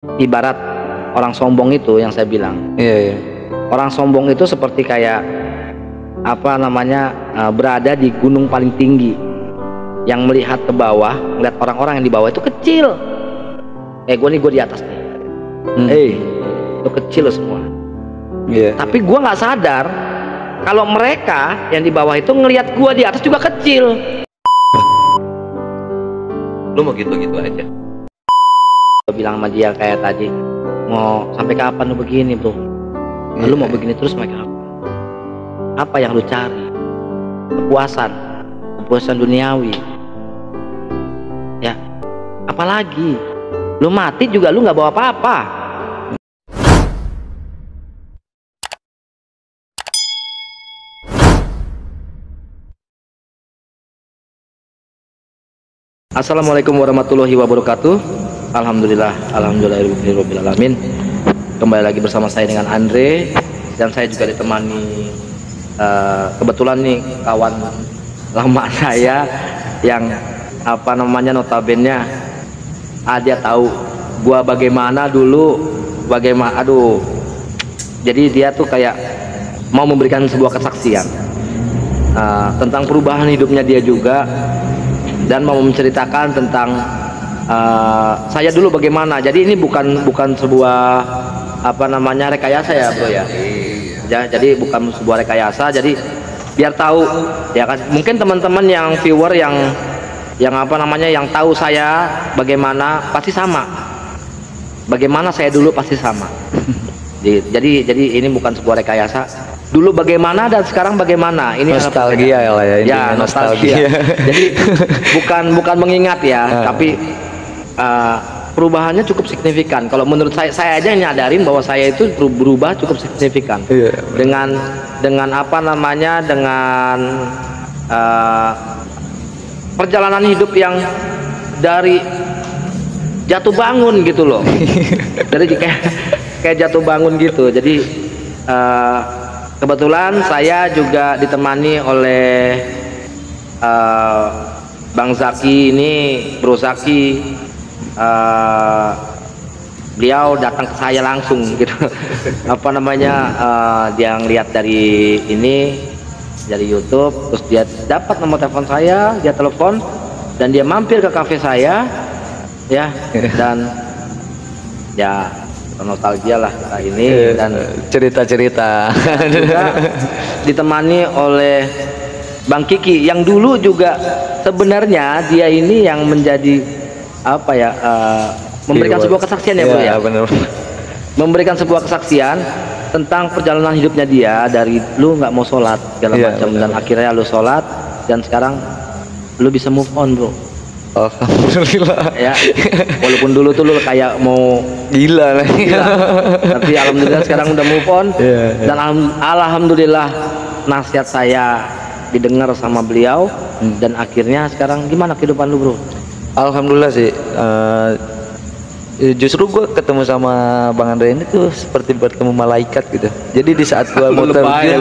Ibarat orang sombong itu yang saya bilang. Iya, iya. Orang sombong itu seperti kayak apa namanya berada di gunung paling tinggi, yang melihat ke bawah, melihat orang-orang yang di bawah itu kecil. Gue di atas nih. Itu kecil semua. Iya. Tapi gue nggak sadar kalau mereka yang di bawah itu ngelihat gue di atas juga kecil. Lu mau gitu-gitu aja. Gue bilang sama dia kayak tadi, mau sampai kapan lu begini bro? Lu mau begini terus sampai kapan? Apa yang lu cari? Kepuasan duniawi. Ya, apalagi lu mati juga lu nggak bawa apa-apa. Assalamualaikum warahmatullahi wabarakatuh. Alhamdulillahirabbil alamin. Kembali lagi bersama saya dengan Andre, dan saya juga ditemani kebetulan nih kawan lama saya yang apa namanya notabene dia tahu gua bagaimana dulu, jadi dia tuh kayak mau memberikan sebuah kesaksian tentang perubahan hidupnya dia juga, dan mau menceritakan tentang saya dulu bagaimana. Jadi ini bukan sebuah apa namanya rekayasa ya bro ya. Jadi bukan sebuah rekayasa, jadi biar tahu ya kan, mungkin teman-teman yang viewer yang apa namanya yang tahu saya bagaimana pasti sama, bagaimana saya dulu pasti sama. jadi ini bukan sebuah rekayasa, dulu bagaimana dan sekarang bagaimana, ini nostalgia ya, nostalgia. Jadi bukan mengingat ya, tapi perubahannya cukup signifikan. Kalau menurut saya aja nyadarin bahwa saya itu berubah cukup signifikan. Iya, dengan apa namanya, dengan perjalanan hidup yang dari jatuh bangun gitu loh. Dari kayak jatuh bangun gitu. Jadi kebetulan saya juga ditemani oleh Bang Zaki ini, Bro Zaki. Beliau datang ke saya langsung gitu. Apa namanya, dia ngeliat dari YouTube, terus dia dapat nomor telepon saya, dia telepon dan dia mampir ke kafe saya ya, dan ya nostalgia lah kita ini, dan cerita-cerita juga ditemani oleh Bang Kiki yang dulu juga sebenarnya dia ini yang menjadi apa ya, memberikan sebuah kesaksian ya bro ya, bener. Memberikan sebuah kesaksian tentang perjalanan hidupnya dia dari lu nggak mau sholat segala macam, dan akhirnya lu sholat dan sekarang lu bisa move on bro. Alhamdulillah Ya, walaupun dulu tuh lu kayak mau gila, tapi alhamdulillah sekarang udah move on. Dan alhamdulillah nasihat saya didengar sama beliau, dan akhirnya sekarang gimana kehidupan lu bro? Alhamdulillah sih, justru gue ketemu sama Bang Andre ini tuh seperti bertemu malaikat gitu. Jadi di saat gue mau terjun,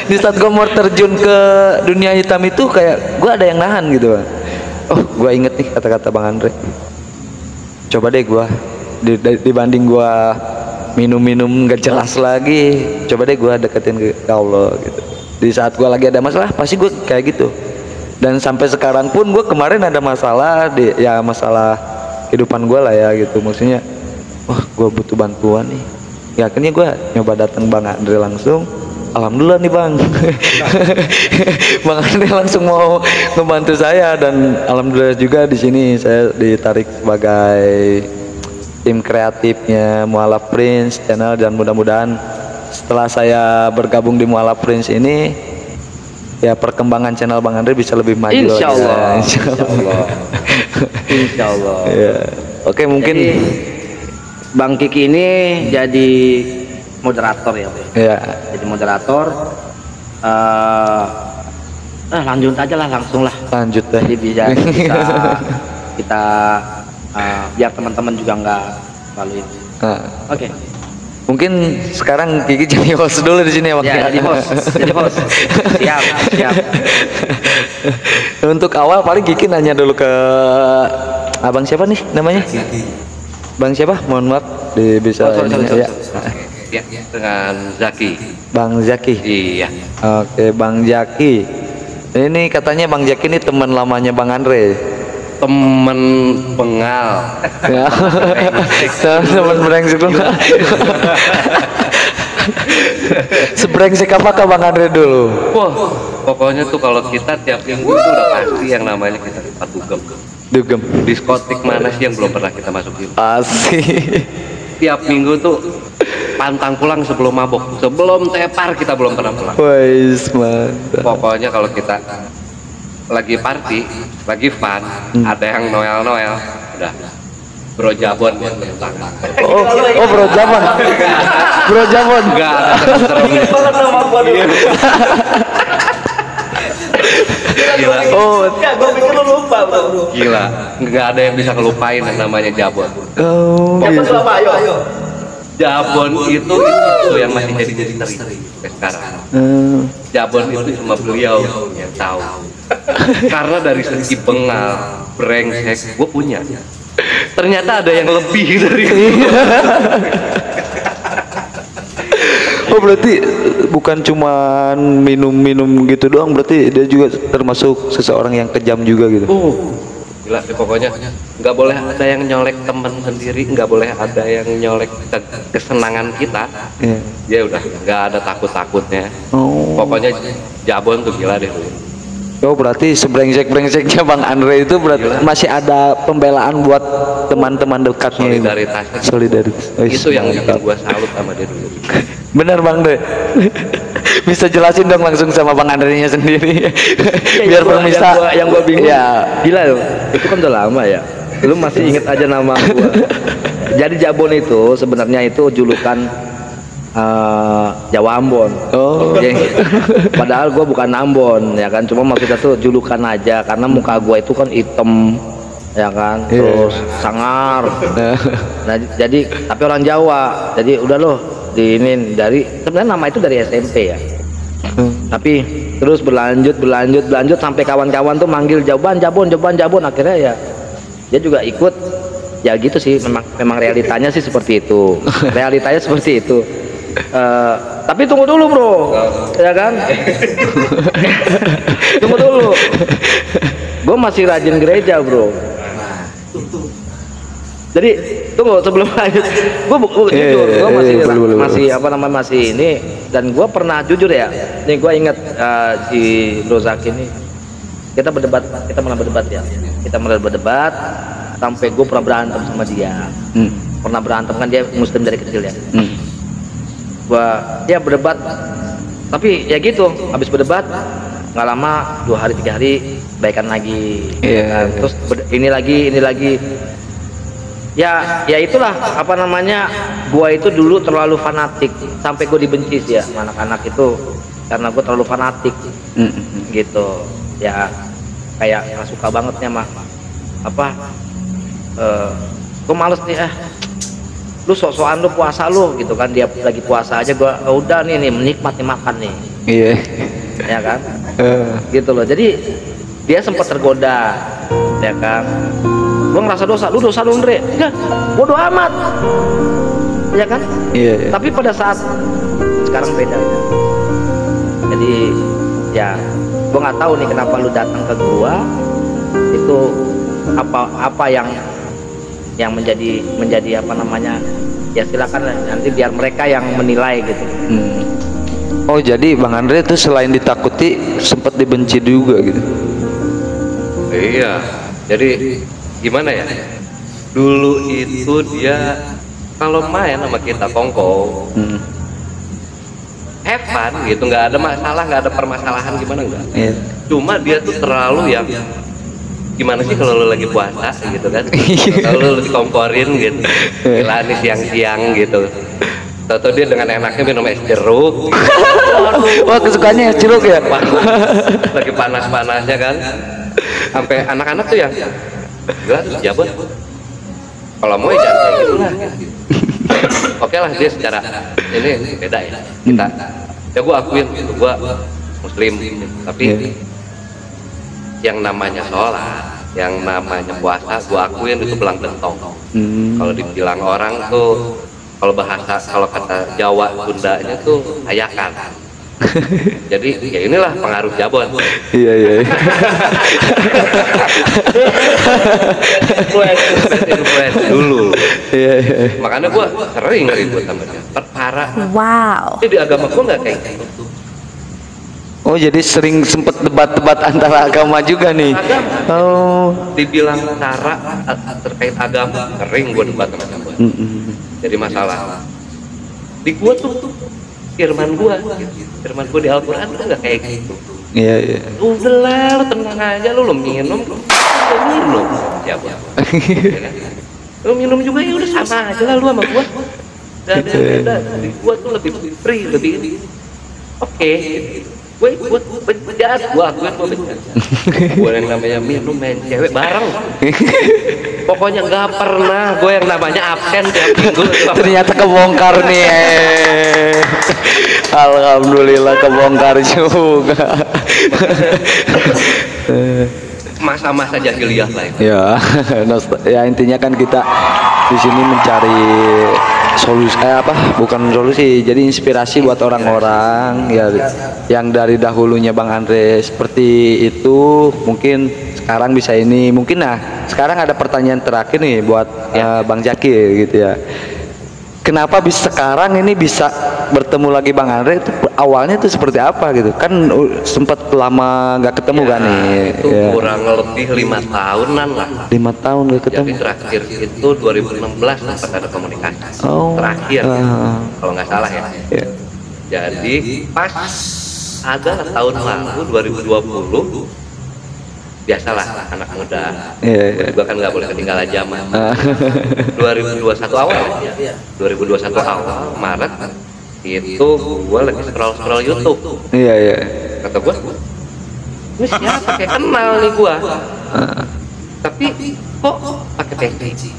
di saat gue mau terjun ke dunia hitam itu kayak gue ada yang nahan gitu Bang. Oh, gue inget nih kata-kata Bang Andre. Coba deh gue dibanding gue minum-minum gak jelas lagi, coba deh gue deketin ke Allah gitu. Di saat gue lagi ada masalah pasti gue kayak gitu. Dan sampai sekarang pun gue kemarin ada masalah masalah kehidupan gue lah ya gitu, maksudnya wah gue butuh bantuan nih ya, akhirnya gue nyoba datang Bang Andre langsung. Alhamdulillah nih Bang. Bang Andre langsung mau ngebantu saya, dan alhamdulillah juga di sini saya ditarik sebagai tim kreatifnya Mualaf Prince channel, dan mudah-mudahan setelah saya bergabung di Mualaf Prince ini ya perkembangan channel Bang Andre bisa lebih maju. Insyaallah. Ya. Oke, mungkin jadi, Bang Kiki ini jadi moderator ya, Bro. Ya. Jadi moderator. Lanjut aja lah, langsung lah. Lanjut deh. Jadi kita biar teman-teman juga nggak terlalu ini. Oke. Mungkin sekarang Kiki jadi host dulu di sini ya Bang. Ya, jadi host. Siap. Untuk awal paling Kiki nanya dulu ke abang siapa nih namanya? Bang siapa? Mohon maaf, bisa sorry. ya. Ya, dengan Zaki. Bang Zaki. Iya. Oke, Bang Zaki. Ini katanya Bang Zaki ini teman lamanya Bang Andre. Temen pengal. Ya. Teman brengsek lu. Sebrengsek apakah Bang Andre dulu? Wah, pokoknya tuh kalau kita tiap minggu tuh udah pasti yang namanya kita tempat dugem. Dugem. Diskotik mana sih yang belum pernah kita masukin? Asik. Tiap minggu tuh pantang pulang sebelum mabok, sebelum tepar kita belum pernah pulang. Wais, mantap. Pokoknya kalau kita lagi party, lagi fun, ada yang Noel, udah Bro Jabon buat tangan. Oh Bro Jabon. Bro Jabon. Enggak ada serem-seremnya. Gila. Oh, Gue pikir lu lupa bro. Gila, nggak ada yang bisa ngelupain yang namanya Jabon. oh. Siapa tuh apa? Ayo. Jabon itu yang masih jadi misteri sampai sekarang. Jabon itu cuma beliau yang tahu. Karena dari segi bengal, brengsek, gue punya. Ternyata ada yang lebih dari itu. Oh berarti bukan cuma minum-minum gitu doang, berarti dia juga termasuk seseorang yang kejam juga gitu. Gila sih pokoknya. Nggak boleh ada yang nyolek temen sendiri, nggak boleh ada yang nyolek kesenangan kita. Iya. Ya udah, nggak ada takut-takutnya. Oh. Pokoknya Jabon tuh gila deh. Oh berarti sebrengsek-brengseknya Bang Andre itu berarti masih ada pembelaan buat teman-teman dekatnya. Solidaritasnya. Solidaritas. Oh, Itu yang bikin gua salut sama dia dulu. Bener Bang Andre. Bisa jelasin dong langsung sama Bang Andre-nya sendiri. Biar pemirsa yang gua bingung. Ya. Gila loh. Itu kan udah lama ya. Lu masih inget aja nama gua. Jadi Jabon itu sebenarnya itu julukan Jawa Ambon. Oh. Padahal gue bukan Ambon ya kan, cuma maksudnya tuh julukan aja karena muka gue itu kan hitam ya kan, terus sangar. Nah jadi tapi orang Jawa, jadi udah loh diinin dari sebenarnya nama itu dari SMP ya. Tapi terus berlanjut sampai kawan-kawan tuh manggil Jabon, akhirnya ya dia juga ikut. Ya gitu sih, memang realitanya sih seperti itu. Realitanya seperti itu. Tapi tunggu dulu bro, ya kan? Tunggu dulu. Gue masih rajin gereja bro. Jadi tunggu sebelum lanjut, gue jujur, gue masih apa namanya masih ini, dan gue pernah jujur ya. Nih gue ingat si Bro Zaki ini, kita pernah berdebat ya. Kita pernah berdebat sampai gue pernah berantem sama dia. Pernah berantem kan, dia Muslim dari kecil ya. Gua ya berdebat, tapi ya gitu, habis berdebat nggak lama 2 hari 3 hari baikan lagi. Iya. Terus ini lagi ya itulah apa namanya, gua itu dulu terlalu fanatik sampai gue dibenci sih ya sama anak-anak itu karena gue terlalu fanatik gitu ya, kayak nggak suka bangetnya mah apa gue males nih lu sok-sokan lu puasa lu gitu kan, dia lagi puasa aja gua udah nih menikmati makan nih. Iya. Ya kan? Gitu loh. Jadi dia sempat tergoda ya kan. Gua ngerasa dosa lu Andre. Ya, bodoh amat. Ya kan? Iya. Tapi pada saat sekarang beda. Jadi ya gua nggak tahu nih kenapa lu datang ke gua, itu apa yang menjadi apa namanya, ya silakan nanti biar mereka yang menilai gitu. Oh jadi Bang Andre itu selain ditakuti sempat dibenci juga gitu. Iya, jadi gimana ya, dulu itu dia kalau main sama kita kongko have fun gitu, nggak ada masalah, nggak ada permasalahan gimana enggak. Cuma dia tuh terlalu yang gimana sih kalau lu lagi puasa gitu kan, kalau lu dikomporin gitu, gila nih siang-siang gitu, tau dia dengan enaknya minum es jeruk. Wah kesukaannya es jeruk ya. Lagi panas-panasnya kan, sampai anak-anak tuh yang gila Jabon kalau mau ya jangan kayak gitu lah. Oke lah, dia secara ini beda ya kita, ya gua akuin gitu, gua Muslim tapi yang namanya sholat, yang namanya puasa, gua akuin itu belang bentong. Kalau dibilang orang tuh, kalau kata Jawa Sundanya tuh ayakan. Jadi ya inilah pengaruh Jabon. Iya. Influence dulu. Iya. Makanya gua sering ribut sama dia. Perkara. Wow. Jadi di agama gua nggak kayak gitu. Oh, jadi sering sempet debat-debat antara agama juga nih. Agama. Oh. Dibilang cara terkait agama, sering gua debat sama Jabon. Jadi masalah. Di gua tuh firman gua di Al-Quran tuh nggak kayak gitu. Iya. Udah lah, lu tenang aja, lu minum ya Bu. Ya kan? Lu minum juga ya udah sama aja lah lu sama gua. Gak ada yang beda. Di gua tuh lebih free, lebih ini. Oke. Gua bejahat, gua bejahat. Gua yang namanya minum main cewek bareng. Pokoknya nggak pernah gue yang namanya absen tiap minggu. Ternyata kebongkar nih. Alhamdulillah kebongkar juga. Masa-masa jahiliyah lah itu. Ya intinya kan kita di sini mencari solusi bukan solusi, jadi inspirasi buat orang-orang ya yang dari dahulunya Bang Andre seperti itu, mungkin sekarang bisa ini, mungkin. Nah sekarang ada pertanyaan terakhir nih buat Bang Zakir gitu ya. Kenapa bisa sekarang ini bisa bertemu lagi Bang Andre? Itu awalnya itu seperti apa gitu? Kan sempat lama nggak ketemu kan nih? Itu kurang lebih 5 tahunan lah. 5 tahun nggak ketemu. Jadi terakhir itu 2016 sempat ada komunikasi. Terakhir kalau nggak salah ya. Jadi pas ada tahun lalu 2020. Biasalah anak muda, juga kan nggak boleh ketinggalan zaman. 2021 awal, 2021 awal Maret itu gua lagi scroll YouTube. Iya. Kata gua, ini siapa kayak kenal nih gua. Tapi kok pakai peci?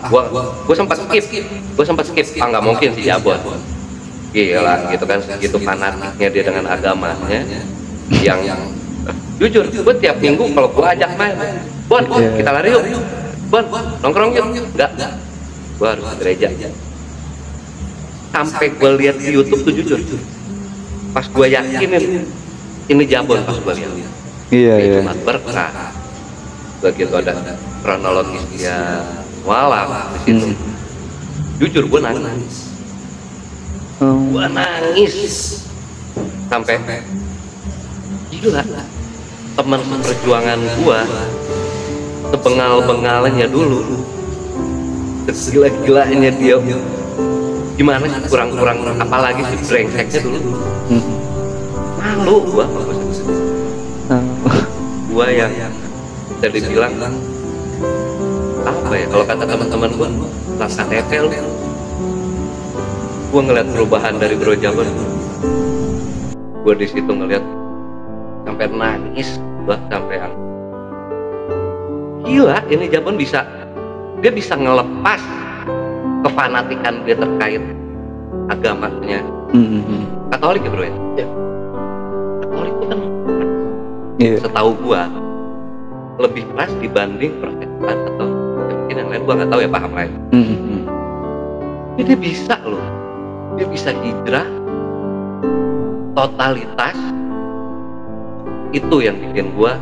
Gua sempat skip. Nggak mungkin sih Jabon. Gila gitu kan, segitu fanatiknya dia dengan agamanya yang jujur gue tiap minggu kalau gue ajak main, Bon kita lari yuk, Bon nongkrong yuk, enggak, gue harus ke gereja. Sampai gue lihat di YouTube tuh jujur, pas gue yakinin ini Jabon, pas gue lihat Jumat Berkah begitu ada kronologis dia walam di situ. Jujur gue nangis. Gua nangis sampai gila. Teman perjuangan gua sebengal-bengalnya dulu, segila-gilanya dia, gimana sih kurang-kurang apalagi sih brengseknya dulu. Malu gua yang bisa dibilang apa ya, kalau kata teman-teman gua langkah tepel. Gue ngeliat perubahan dari Bro Jabon, gue di situ ngeliat sampai nangis, gue sampai gila. Ini Jabon bisa ngelepas kefanatikan dia terkait agamanya. Katolik ya Bro ya? Katolik itu kan setahu gue lebih keras dibanding Protestan atau mungkin yang lain, gue nggak tahu ya paham lain. Dia bisa loh. Dia bisa hijrah totalitas. Itu yang bikin gua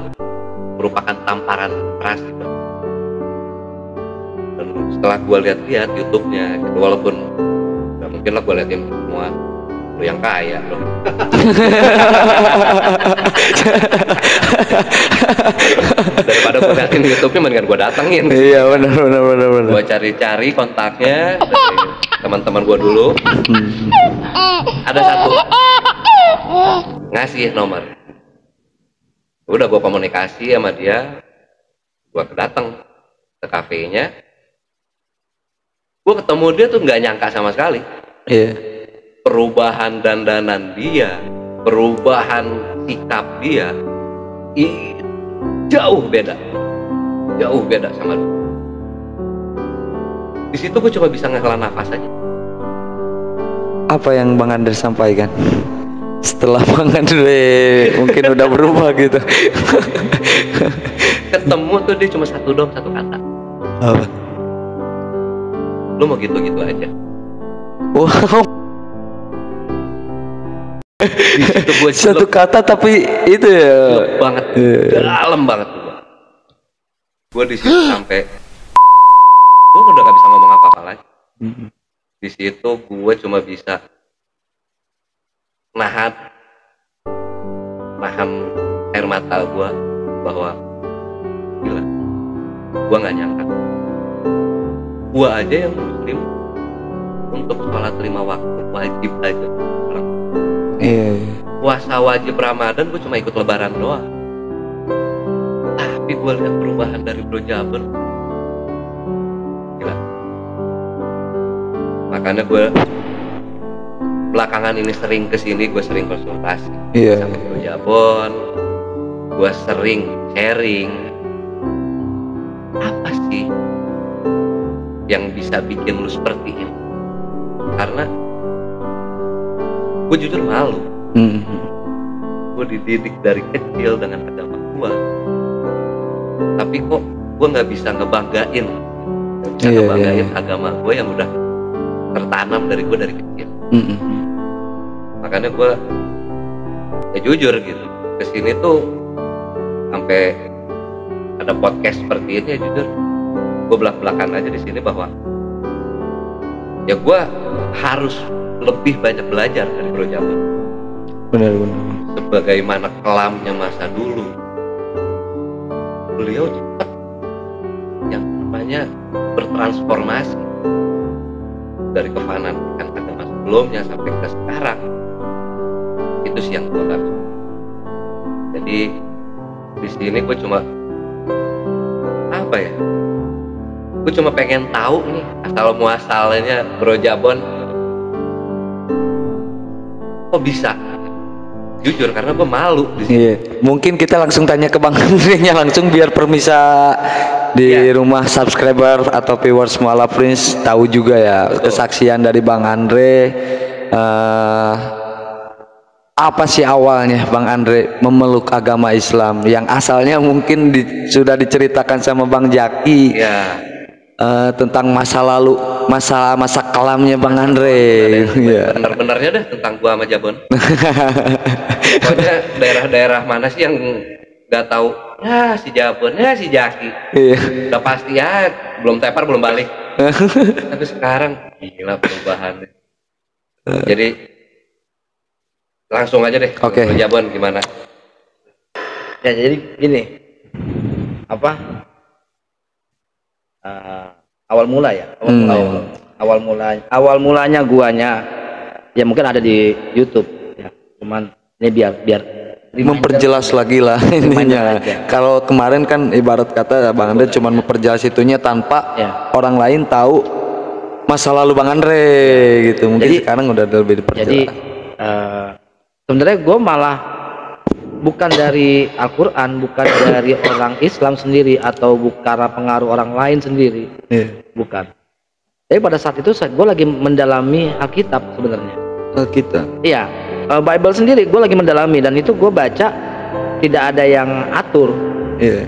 merupakan tamparan keras gitu. Dan setelah gua lihat-lihat YouTube-nya gitu, walaupun gak mungkin lah gua liatin semua, lu yang kaya loh. Daripada gua liatin YouTube-nya mendingan gua datengin. Iya benar. Gua cari-cari kontaknya teman-teman gua dulu. Ada satu ngasih nomor, udah gua komunikasi sama dia, gua datang ke kafenya, gua ketemu dia tuh nggak nyangka sama sekali. Perubahan dandanan dia, perubahan sikap dia jauh beda sama dulu. Di situ gue coba bisa ngehela nafas aja. Apa yang Bang Andre sampaikan setelah Bang Andre mungkin udah berubah gitu? ketemu tuh dia cuma satu kata. Apa? Lu mau gitu-gitu aja. Wow. Di situ gue Satu kata tapi itu ya. jelek banget, dalam banget gue di situ sampai gue udah gak bisa ngomong apa-apa lagi. Di situ gue cuma bisa nahan air mata gue bahwa gila, gue nggak nyangka gue aja yang muslim untuk sholat 5 waktu wajib aja. Iya. Puasa wajib Ramadan gue cuma ikut lebaran doang. Tapi gue lihat perubahan dari Bro Jabon. Gila. Makanya gue belakangan ini sering kesini, gue sering konsultasi sama Bro Jabon. Gue sering sharing. Apa sih yang bisa bikin lu seperti ini? Karena gue jujur malu. Gue dididik dari kecil dengan agama gue, tapi kok gue nggak bisa ngebanggain agama gue yang udah tertanam dari gue dari kecil. Makanya gue ya jujur gitu kesini tuh sampai ada podcast seperti ini ya jujur gue belak-belakan aja di sini bahwa ya gue harus lebih banyak belajar dari Bro Jabon. Benar. Sebagaimana kelamnya masa dulu, beliau cepat yang namanya bertransformasi dari kefanatikan agama sebelumnya sampai ke sekarang. Itu sih yang gue lakukan. Jadi di sini gue cuma apa ya? Gue cuma pengen tahu nih asal muasalnya Bro Jabon. Kok bisa? Jujur karena gue malu di sini. Iya. Mungkin kita langsung tanya ke Bang Andre-nya langsung biar permisa di rumah subscriber atau viewers Muala Prince tahu juga ya. Betul. Kesaksian dari Bang Andre. Apa sih awalnya Bang Andre memeluk agama Islam yang asalnya mungkin sudah diceritakan sama Bang Jaki. Iya. Tentang masa lalu, masa kelamnya Bang Andre. Bener-benernya deh tentang gua sama Jabon. Pokoknya daerah-daerah mana sih yang nggak tahu? Ya si Jabon, ya si Jaki. Iya. Udah pasti ya belum tepar belum balik. Tapi sekarang gila perubahannya. Jadi langsung aja deh. Oke. Jabon gimana? Ya jadi gini, apa? Awal mulanya guanya ya mungkin ada di YouTube ya, cuman ini biar memperjelas lagi lah ininya. Kalau kemarin kan ibarat kata Bang Andre cuma memperjelas itunya tanpa orang lain tahu masa lalu Bang Andre gitu. Mungkin jadi, sekarang udah lebih diperjelas. Jadi sebenarnya gue malah bukan dari Al-Quran, bukan dari orang Islam sendiri atau bukan pengaruh orang lain sendiri, bukan. Tapi pada saat itu gue lagi mendalami Alkitab sebenarnya. Alkitab? Iya, Bible sendiri gue lagi mendalami dan itu gue baca tidak ada yang atur.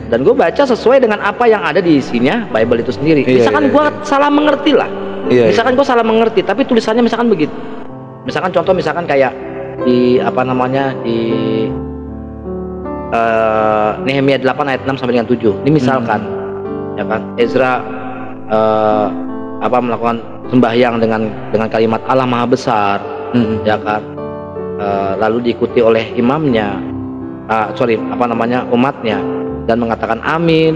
Dan gue baca sesuai dengan apa yang ada di isinya Bible itu sendiri. Misalkan gue salah mengerti lah, misalkan gue salah mengerti, tapi tulisannya misalkan begitu. Misalkan contoh misalkan kayak di apa namanya di Nehemia 8 ayat 6 sampai dengan 7. Ini misalkan ya kan Ezra melakukan sembahyang dengan kalimat Allah Maha Besar, ya kan. Lalu diikuti oleh imamnya, umatnya dan mengatakan amin.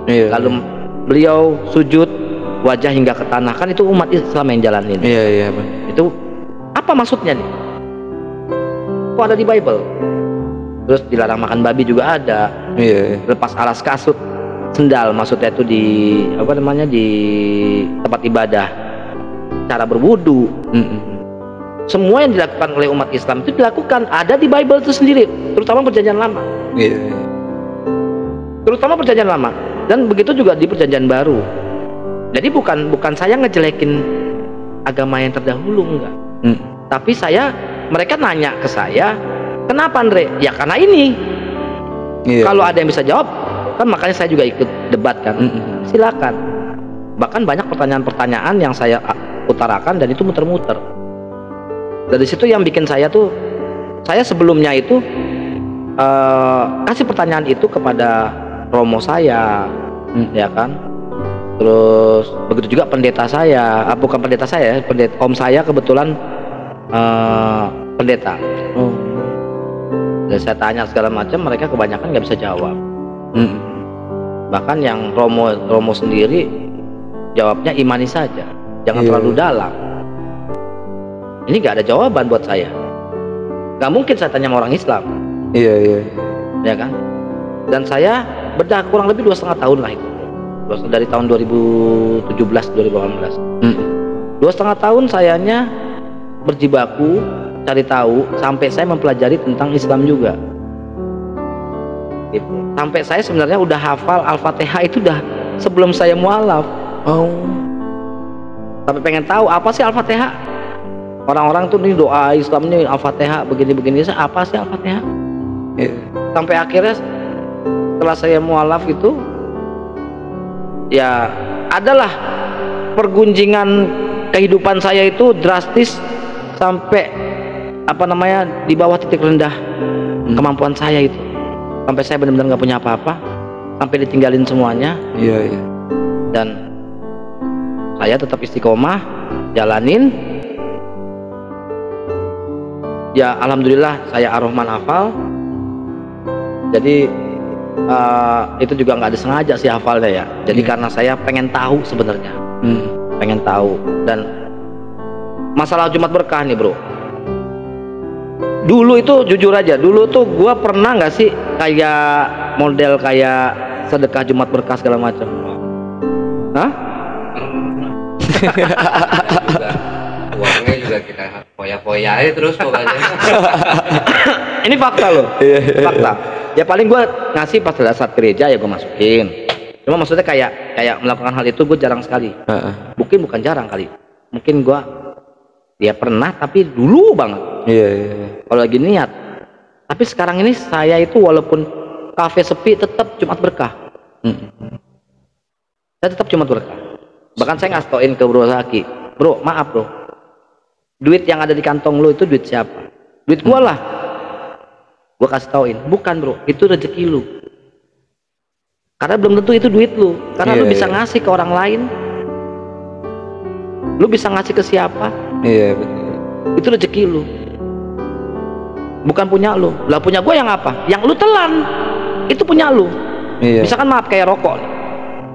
Lalu beliau sujud wajah hingga ke tanah. Kan itu umat Islam yang jalanin. Itu apa maksudnya nih? Kok ada di Bible? Terus dilarang makan babi juga ada. Lepas alas kasut sendal, maksudnya itu di di tempat ibadah, cara berwudu. Semua yang dilakukan oleh umat Islam itu dilakukan ada di Bible itu sendiri, terutama perjanjian lama. Terutama perjanjian lama dan begitu juga di perjanjian baru. Jadi bukan saya ngejelekin agama yang terdahulu, enggak. Tapi mereka nanya ke saya, kenapa Andre? Ya karena ini. Kalau ada yang bisa jawab, kan makanya saya juga ikut debat kan. Silakan. Bahkan banyak pertanyaan-pertanyaan yang saya utarakan dan itu muter-muter. Dari situ yang bikin saya tuh, saya sebelumnya itu kasih pertanyaan itu kepada romo saya, ya kan. Terus begitu juga pendeta saya, bukan pendeta saya, pendeta om saya kebetulan pendeta. Dan saya tanya segala macam, mereka kebanyakan nggak bisa jawab. Bahkan yang romo sendiri jawabnya imani saja, jangan terlalu dalam. Ini nggak ada jawaban buat saya. Nggak mungkin saya tanya sama orang Islam. Iya. Ya kan. Dan saya bedah kurang lebih 2,5 tahun lah itu. Dari tahun 2017-2018. 2,5 tahun sayanya berjibaku cari tahu sampai saya mempelajari tentang Islam juga. Gitu. Sampai saya sebenarnya udah hafal Al-Fatihah itu udah sebelum saya mualaf. Sampai pengen tahu apa sih Al-Fatihah. Orang-orang tuh nih doa Islam nih Al-Fatihah begini-begini, apa sih Al-Fatihah? Sampai akhirnya setelah saya mualaf itu ya adalah pergunjingan kehidupan saya itu drastis sampai di bawah titik rendah kemampuan saya itu, sampai saya benar-benar nggak punya apa-apa, sampai ditinggalin semuanya. Dan saya tetap istiqomah jalanin. Ya alhamdulillah saya ar-Rahman hafal. Jadi itu juga nggak disengaja sih hafalnya ya. Jadi karena saya pengen tahu sebenarnya, pengen tahu. Dan masalah Jumat Berkah nih bro, dulu itu jujur aja, dulu tuh gua pernah nggak sih kayak model kayak sedekah Jumat Berkah segala macam? Hah? Uangnya juga kita poya-poyain terus pokoknya. Ini fakta loh, fakta. Ya paling gue ngasih pas saat gereja ya gue masukin. Cuma maksudnya kayak melakukan hal itu gue jarang sekali. Bukan jarang kali. Mungkin gue ya pernah tapi dulu banget. Kalau lagi niat. Tapi sekarang ini saya itu walaupun kafe sepi tetap Jumat Berkah. Saya tetap Jumat Berkah. Bahkan saya ngastoin ke Bro Zaki, bro maaf bro, duit yang ada di kantong lu itu duit siapa? Duit gua lah. Gua kasih tauin, bukan bro, itu rezeki lu. Karena belum tentu itu duit lu. Karena lu bisa ngasih ke orang lain. Lu bisa ngasih ke siapa? Betul. Itu rezeki lu. Bukan punya lu. Lah punya gua yang apa? Yang lu telan. Itu punya lu. Misalkan maaf kayak rokok.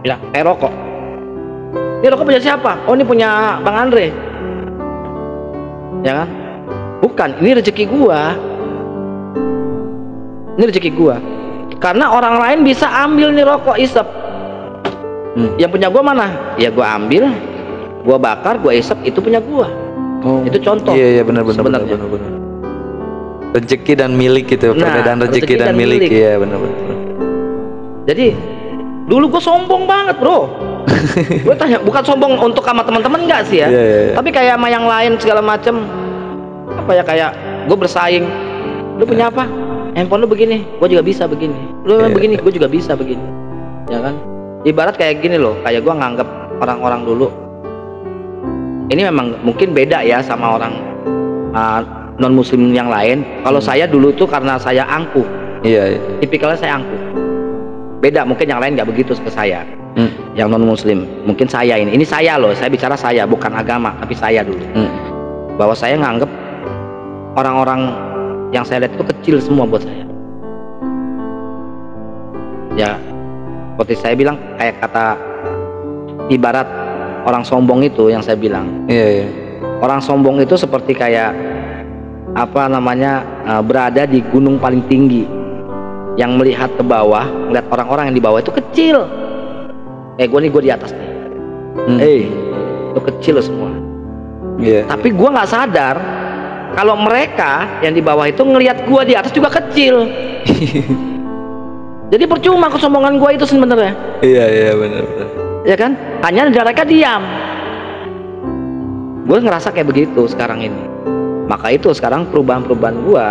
Bilang kayak rokok. Ini rokok punya siapa? Oh ini punya Bang Andre. Ya kan? Bukan, ini rezeki gua. Ini rezeki gua. Karena orang lain bisa ambil nih rokok isep. Yang punya gua mana? Ya gua ambil, gua bakar, gua isep, itu punya gua. Itu contoh. Iya benar. Rezeki dan milik gitu, perbedaan rezeki dan milik. Iya benar. Jadi dulu gua sombong banget bro. Gue tanya, bukan sombong untuk sama teman-teman enggak sih ya. Tapi kayak sama yang lain segala macem. Apa ya, kayak gue bersaing. Lu punya apa? Handphone lu begini, gue juga bisa begini. Lu begini, gue juga bisa begini. Ya kan? Ibarat kayak gini loh, kayak gue nganggap orang-orang dulu. Ini memang mungkin beda ya sama orang non muslim yang lain. Kalau saya dulu tuh karena saya angkuh. Tipikalnya saya angkuh. Beda, mungkin yang lain nggak begitu ke saya. Yang non muslim, mungkin saya ini saya loh, saya bicara saya, bukan agama, tapi saya dulu. Bahwa saya nganggep orang-orang yang saya lihat itu kecil semua buat saya. Ya, seperti saya bilang, kayak kata ibarat orang sombong itu yang saya bilang. Orang sombong itu seperti kayak berada di gunung paling tinggi, yang melihat ke bawah, melihat orang-orang yang di bawah itu kecil. Gue di atas nih. Itu kecil semua. Tapi gue nggak sadar kalau mereka yang di bawah itu ngelihat gue di atas juga kecil. Jadi percuma kesombongan gue itu sebenarnya. Benar. Ya kan? Hanya mereka diam. Gue ngerasa kayak begitu sekarang ini. Maka itu sekarang perubahan gue,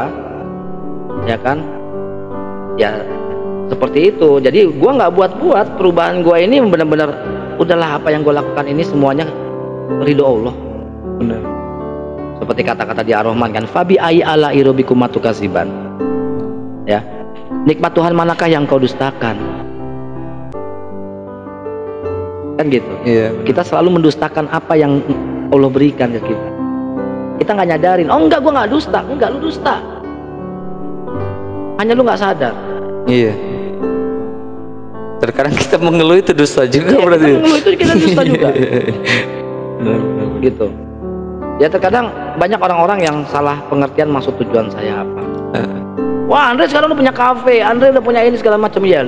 ya kan? Ya seperti itu. Jadi gua nggak buat-buat, perubahan gua ini benar-benar udahlah, apa yang gua lakukan ini semuanya ridho Allah. Benar. Seperti kata-kata di Ar-Rahman kan, fabi ayyi ala irobikum matukaziban. Ya, nikmat Tuhan manakah yang kau dustakan? Kan gitu. Iya. Kita selalu mendustakan apa yang Allah berikan ke kita. Kita nggak nyadarin, oh enggak, gua nggak dusta. Enggak, lu dusta, hanya lu nggak sadar. Iya. Terkadang kita mengeluh itu dusta juga, Iya, berarti. kita mengeluh itu kita dusta juga. Benar, benar. Gitu. Ya terkadang banyak orang-orang yang salah pengertian maksud tujuan saya apa. Wah, Andre sekarang udah punya kafe, Andre udah punya ini segala macam, ya.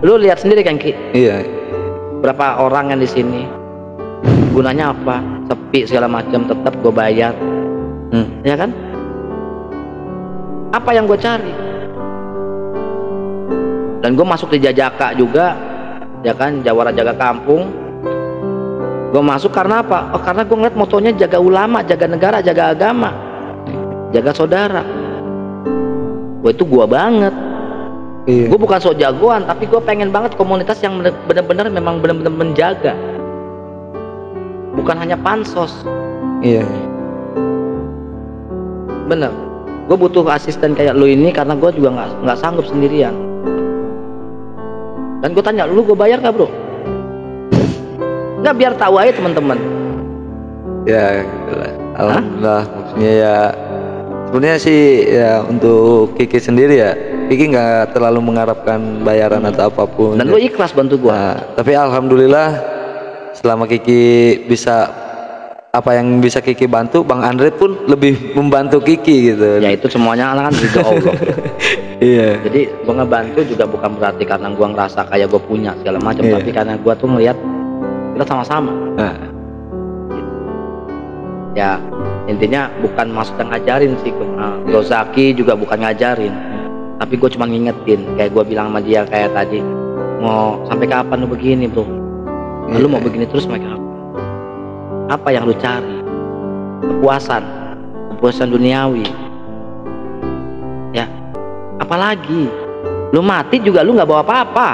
Lu lihat sendiri kan, Ki. Iya. Berapa orang yang di sini gunanya apa? Sepi segala macam, tetap gue bayar. Ya kan? Apa yang gue cari? Dan gue masuk di Jajaka juga, ya kan, Jawara jaga kampung. Gue masuk karena apa? Oh, karena gue ngeliat motonya jaga ulama, jaga negara, jaga agama, jaga saudara. Gue itu gue banget. Iya. Gue bukan sok jagoan, tapi gue pengen banget komunitas yang benar-benar memang benar-benar menjaga, bukan hanya pansos. Iya. Bener. Gue butuh asisten kayak lu ini karena gue juga nggak sanggup sendirian. Dan gue tanya, lu gue bayar gak bro? Nggak, biar tahu aja teman-teman. Ya, gitu lah. Alhamdulillah. Maksudnya ya, sebenarnya sih ya untuk Kiki sendiri ya, Kiki nggak terlalu mengharapkan bayaran atau apapun. Dan ya. lu ikhlas bantu gue. Nah, tapi alhamdulillah selama Kiki bisa, apa yang bisa Kiki bantu, Bang Andre pun lebih membantu Kiki gitu. Ya itu semuanya kan ridho Allah. Iya. Jadi gue ngebantu juga bukan berarti karena gue ngerasa kayak gue punya segala macam, Iya. tapi karena gue tuh ngeliat kita sama-sama. Nah, Ya intinya bukan maksud yang ngajarin sih. Rozaki juga bukan ngajarin, tapi gue cuma ngingetin. Kayak gue bilang sama dia kayak tadi, mau sampai kapan lu begini bro? Lu mau begini terus sampai kapan? Apa yang lu cari? Kepuasan duniawi. Ya, apalagi lu mati juga lu nggak bawa apa-apa.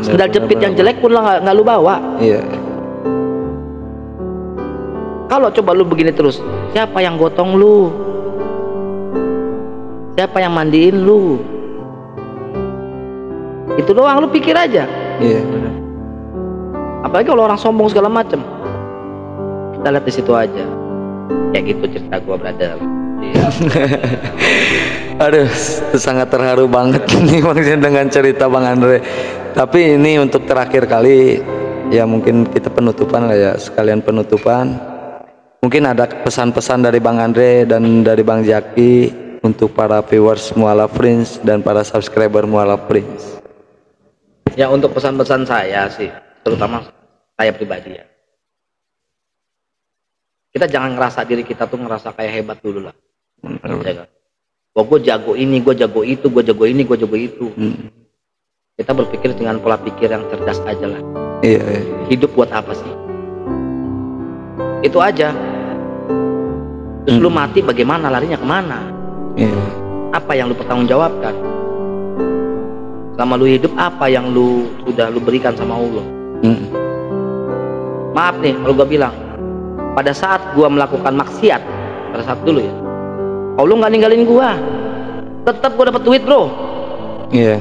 Sendal jepit yang jelek pun nggak lu bawa. iya. Kalau coba lu begini terus, siapa yang gotong lu? Siapa yang mandiin lu? Itu doang, lu pikir aja. Iya. Apalagi kalau orang sombong segala macem. Kita lihat di situ aja. Kayak gitu cerita gua, brother. Iya. Aduh, sangat terharu banget nih maksudnya dengan cerita Bang Andre. Tapi ini untuk terakhir kali, ya mungkin kita penutupan lah ya, sekalian penutupan. Mungkin ada pesan-pesan dari Bang Andre dan dari Bang Jaki untuk para viewers Mualaf Prince dan para subscriber Mualaf Prince. Ya untuk pesan-pesan saya sih, terutama saya pribadi ya. Kita jangan ngerasa diri kita tuh ngerasa kayak hebat dulu lah. Ya kan? Wah, gue jago ini, gue jago itu, gue jago ini, gue jago itu. Kita berpikir dengan pola pikir yang cerdas aja lah. Iya. Hidup buat apa sih? Itu aja. Terus lu mati bagaimana, larinya kemana? Iya. Apa yang lu pertanggungjawabkan? Selama lu hidup, apa yang lu sudah lu berikan sama Allah? Maaf nih kalau gua bilang, pada saat gua melakukan maksiat, pada saat dulu ya, Allah nggak ninggalin gua, tetap gua dapat duit bro. Iya.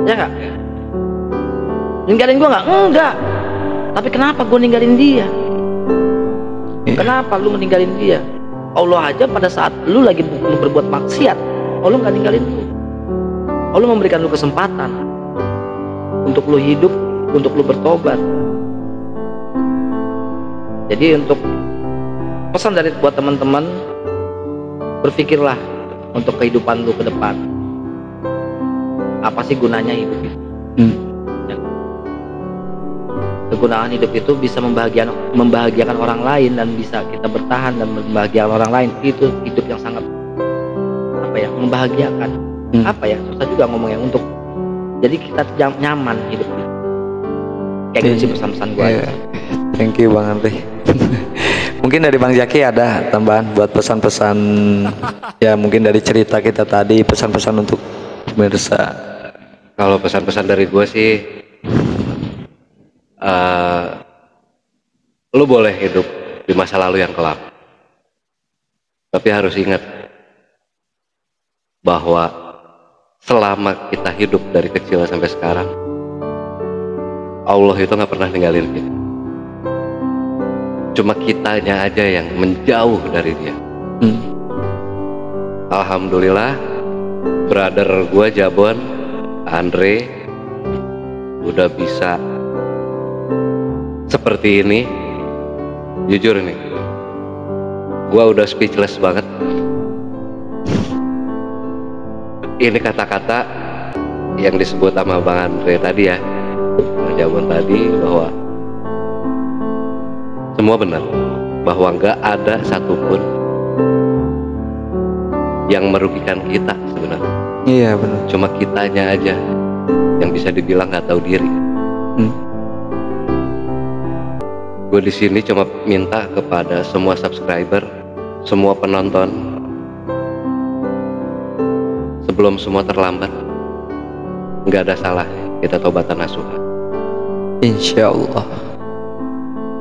Ya nggak? Ninggalin gua nggak? Enggak. Tapi kenapa gua ninggalin dia? Kenapa lu meninggalin dia? Allah aja pada saat lu lagi berbuat maksiat, Allah nggak ninggalin lu. Allah memberikan lu kesempatan untuk lu hidup, untuk lu bertobat. Jadi untuk pesan dari buat teman-teman, berpikirlah untuk kehidupan lu ke depan. Apa sih gunanya hidup itu? Kegunaan hidup itu bisa membahagiakan orang lain dan bisa kita bertahan dan membahagiakan orang lain. Itu hidup yang sangat membahagiakan. Susah juga ngomongnya untuk. Jadi kita nyaman hidup itu. Kayak gitu sih pesan-pesan gue. Thank you Bang Andre. Mungkin dari Bang Jaki ada tambahan buat pesan-pesan ya mungkin dari cerita kita tadi, pesan-pesan untuk pemirsa. Kalau pesan-pesan dari gue sih, lu boleh hidup di masa lalu yang kelam, tapi harus ingat bahwa selama kita hidup dari kecil sampai sekarang, Allah itu nggak pernah ninggalin kita. Cuma kitanya aja yang menjauh dari dia. Alhamdulillah, brother gue Jabon, Andre, udah bisa seperti ini. Jujur nih, gue udah speechless banget. Ini kata-kata yang disebut sama Bang Andre tadi ya, Bang Jabon tadi, bahwa semua benar, bahwa nggak ada satupun yang merugikan kita sebenarnya. Iya benar. Cuma kitanya aja yang bisa dibilang nggak tahu diri. Gue di sini cuma minta kepada semua subscriber, semua penonton, sebelum semua terlambat, nggak ada salahnya kita tobatan nasuha. Insya Allah.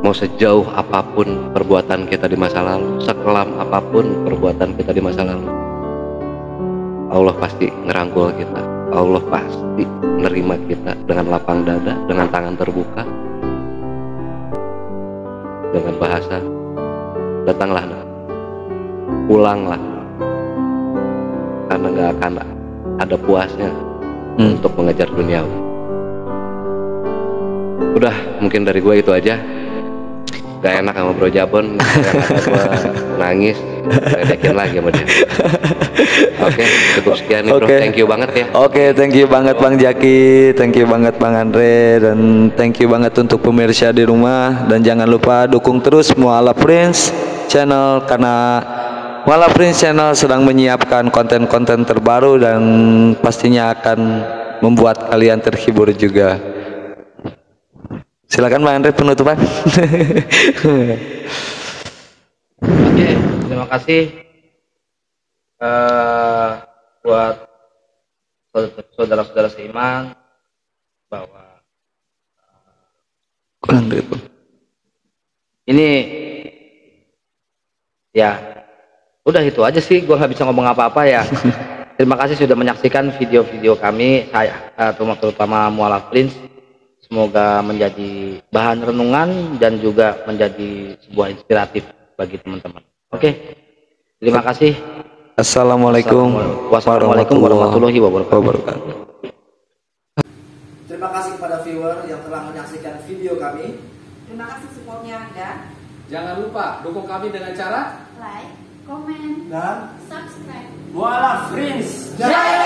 Mau sejauh apapun perbuatan kita di masa lalu, sekelam apapun perbuatan kita di masa lalu, Allah pasti ngerangkul kita. Allah pasti nerima kita dengan lapang dada, dengan tangan terbuka, dengan bahasa, datanglah, pulanglah, karena nggak akan ada puasnya untuk mengejar duniawi. Udah, mungkin dari gue itu aja. Gak enak sama Bro Jabon, yang ada gue nangis, ledekin lagi sama dia. Oke, cukup sekian nih Bro, thank you banget ya. Oke, thank you banget Bang Jaki, thank you banget Bang Andre, dan thank you banget untuk pemirsa di rumah. Dan jangan lupa dukung terus Mu'alaf Prince Channel, karena Mu'alaf Prince Channel sedang menyiapkan konten-konten terbaru dan pastinya akan membuat kalian terhibur juga. Silakan Bang Andre penutupan. Oke, terima kasih buat saudara-saudara seiman bahwa ini ya udah itu aja sih, gua nggak bisa ngomong apa-apa ya. Terima kasih sudah menyaksikan video-video kami, saya terutama Mu'alaf Prince. Semoga menjadi bahan renungan dan juga menjadi sebuah inspiratif bagi teman-teman. Oke, terima kasih. Assalamualaikum warahmatullahi wabarakatuh. Terima kasih kepada viewer yang telah menyaksikan video kami. Terima kasih supportnya Anda. Jangan lupa dukung kami dengan cara Like, komen, Dan subscribe. Mu'alaf Prince Jaya!